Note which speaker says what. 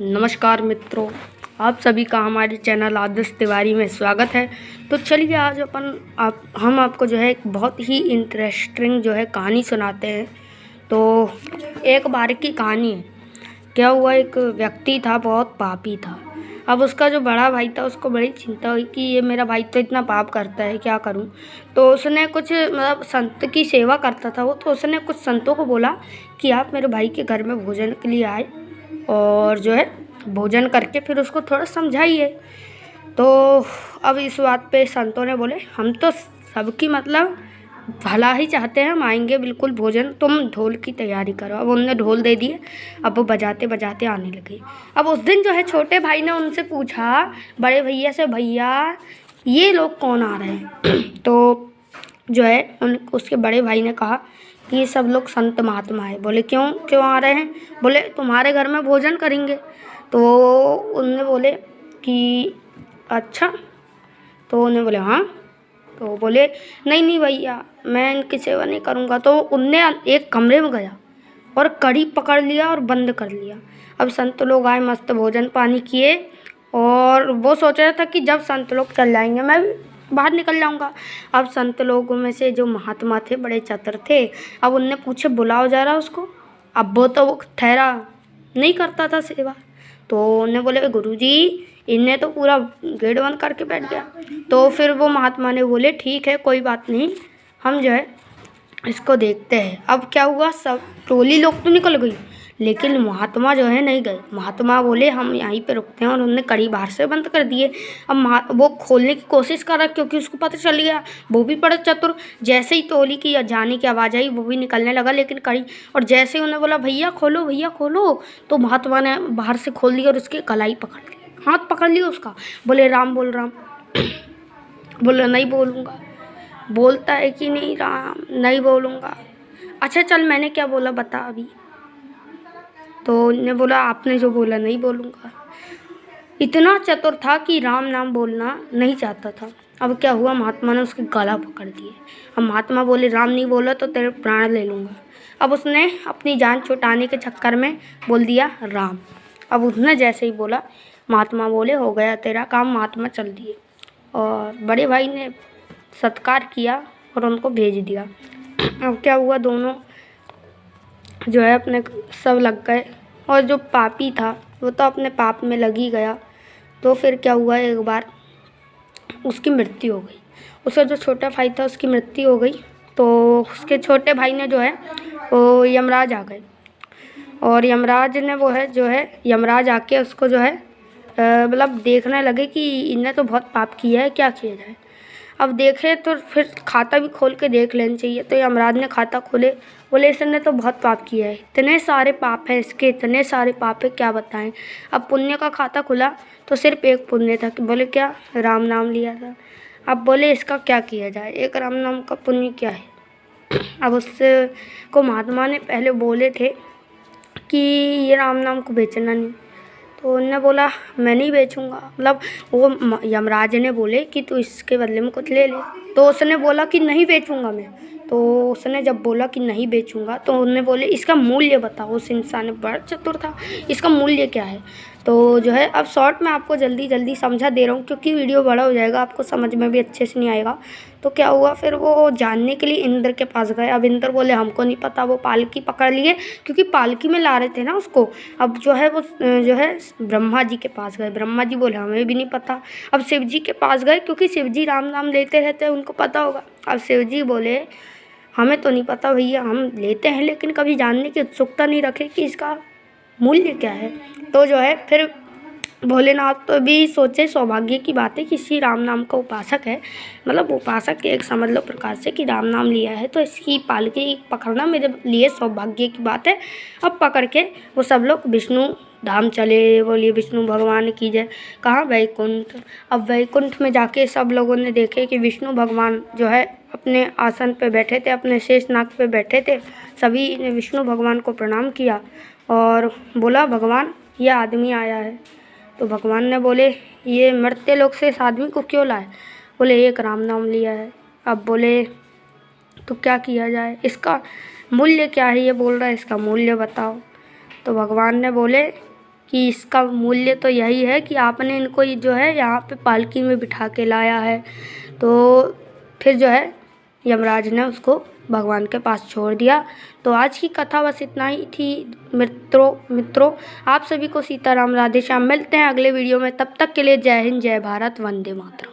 Speaker 1: नमस्कार मित्रों, आप सभी का हमारे चैनल आदर्श तिवारी में स्वागत है। तो चलिए आज हम आपको जो है एक बहुत ही इंटरेस्टिंग जो है कहानी सुनाते हैं। तो एक बार की कहानी है। क्या हुआ, एक व्यक्ति था, बहुत पापी था। अब उसका जो बड़ा भाई था उसको बड़ी चिंता हुई कि ये मेरा भाई तो इतना पाप करता है, क्या करूं। तो उसने कुछ संत की सेवा करता था वो, तो उसने कुछ संतों को बोला कि आप मेरे भाई के घर में भोजन के लिए आए और जो है भोजन करके फिर उसको थोड़ा समझाइए। तो अब इस बात पे संतों ने बोले हम तो सबकी भला ही चाहते हैं, हम आएंगे बिल्कुल भोजन, तुम ढोल की तैयारी करो। अब उनने ढोल दे दिए। अब वो बजाते बजाते आने लगे। अब उस दिन जो है छोटे भाई ने उनसे पूछा बड़े भैया से, भैया ये लोग कौन आ रहे हैं। तो जो है उसके बड़े भाई ने कहा कि ये सब लोग संत महात्मा है। बोले क्यों क्यों आ रहे हैं। बोले तुम्हारे घर में भोजन करेंगे। तो उनने बोले कि अच्छा। तो उन्हें बोले हाँ। तो बोले नहीं नहीं भैया, मैं इनकी सेवा नहीं करूँगा। तो उनने एक कमरे में गया और कड़ी पकड़ लिया और बंद कर लिया। अब संत लोग आए, मस्त भोजन पानी किए और वो सोच रहा था कि जब संत लोग चल जाएंगे मैं भी बाहर निकल जाऊंगा। अब संत लोगों में से जो महात्मा थे, बड़े चतुर थे, अब उनने पूछे बुलाओ जा रहा उसको। अब वो तो ठहरा नहीं करता था सेवा। तो उन्हें बोले गुरुजी इन्हें तो पूरा गेट बंद करके बैठ गया। तो फिर वो महात्मा ने बोले ठीक है कोई बात नहीं, हम जो है इसको देखते हैं। अब क्या हुआ, सब टोली लोग तो निकल गई लेकिन महात्मा जो है नहीं गए। महात्मा बोले हम यहीं पे रुकते हैं और उन्होंने कड़ी बाहर से बंद कर दिए। अब वो खोलने की कोशिश कर रहा क्योंकि उसको पता चल गया, वो भी बड़ा चतुर। जैसे ही टोली की जाने की आवाज़ आई वो भी निकलने लगा लेकिन कड़ी, और जैसे ही उन्हें बोला भैया खोलो, तो महात्मा ने बाहर से खोल दिया और उसकी कलाई पकड़ ली, हाथ पकड़ लिया उसका। बोले राम बोल, राम। बोले नहीं बोलूँगा। बोलता है कि नहीं, राम नहीं बोलूँगा। अच्छा चल मैंने क्या बोला बता अभी। तो उन्होंने बोला आपने जो बोला नहीं बोलूँगा। इतना चतुर था कि राम नाम बोलना नहीं चाहता था। अब क्या हुआ, महात्मा ने उसके गला पकड़ दिए। अब महात्मा बोले राम नहीं बोला तो तेरे प्राण ले लूँगा। अब उसने अपनी जान छुटाने के चक्कर में बोल दिया राम। अब उसने जैसे ही बोला महात्मा बोले हो गया तेरा काम। महात्मा चल दिए और बड़े भाई ने सत्कार किया और उनको भेज दिया। अब क्या हुआ, दोनों जो है अपने सब लग गए और जो पापी था वो तो अपने पाप में लग ही गया। तो फिर क्या हुआ, एक बार उसकी मृत्यु हो गई। उसका जो छोटा भाई था उसकी मृत्यु हो गई। तो उसके छोटे भाई ने जो है वो यमराज आ गए और यमराज ने यमराज आके उसको जो है देखने लगे कि इनने तो बहुत पाप किया है, क्या किया जाए। अब देखे तो फिर खाता भी खोल के देख लेना चाहिए। तो यमराज ने खाता खोले, बोले इसने तो बहुत पाप किया है, इतने सारे पाप हैं इसके, इतने सारे पाप है क्या बताएं। अब पुण्य का खाता खुला तो सिर्फ एक पुण्य था कि बोले क्या, राम नाम लिया था। अब बोले इसका क्या किया जाए, एक राम नाम का पुण्य क्या है। अब उससे को महात्मा ने पहले बोले थे कि ये राम नाम को बेचना नहीं। तो उन्होंने बोला मैं नहीं बेचूंगा। वो यमराज ने बोले कि तू इसके बदले में कुछ ले ले। तो उसने बोला कि नहीं बेचूंगा मैं। तो उसने जब बोला कि नहीं बेचूंगा तो उन्होंने बोले इसका मूल्य बताओ। उस इंसान ने बड़ा चतुर था, इसका मूल्य क्या है। तो जो है अब शॉर्ट में आपको जल्दी समझा दे रहा हूँ क्योंकि वीडियो बड़ा हो जाएगा, आपको समझ में भी अच्छे से नहीं आएगा। तो क्या हुआ, फिर वो जानने के लिए इंद्र के पास गए। अब इंद्र बोले हमको नहीं पता, वो पालकी पकड़ लिए क्योंकि पालकी में ला रहे थे ना उसको। अब जो है वो ब्रह्मा जी के पास गए। ब्रह्मा जी बोले हमें भी नहीं पता। अब शिव जी के पास गए क्योंकि शिव जी राम नाम लेते रहते हैं, उनको पता होगा। अब शिव जी बोले हमें तो नहीं पता भैया, हम लेते हैं लेकिन कभी जानने की उत्सुकता नहीं रखे कि इसका मूल्य क्या है। तो जो है फिर भोलेनाथ तो भी सोचे सौभाग्य की बात है कि श्री राम नाम का उपासक है, उपासक एक समझ लो प्रकार से कि राम नाम लिया है तो इसकी पालकी पकड़ना मेरे लिए सौभाग्य की बात है। अब पकड़ के वो सब लोग विष्णु धाम चले। बोलिए विष्णु भगवान की जय। कहाँ, वैकुंठ। अब वैकुंठ में जाके सब लोगों ने देखे कि विष्णु भगवान जो है अपने आसन पे बैठे थे, अपने शेषनाग पे बैठे थे। सभी ने विष्णु भगवान को प्रणाम किया और बोला भगवान ये आदमी आया है। तो भगवान ने बोले ये मरते लोग से इस आदमी को क्यों लाए। बोले एक राम नाम लिया है। अब बोले तो क्या किया जाए, इसका मूल्य क्या है, ये बोल रहा है इसका मूल्य बताओ। तो भगवान ने बोले कि इसका मूल्य तो यही है कि आपने इनको ये जो है यहाँ पे पालकी में बिठा के लाया है। तो फिर जो है यमराज ने उसको भगवान के पास छोड़ दिया। तो आज की कथा बस इतना ही थी मित्रों आप सभी को सीताराम राधे श्याम। मिलते हैं अगले वीडियो में, तब तक के लिए जय हिंद, जय भारत, वंदे मातरम।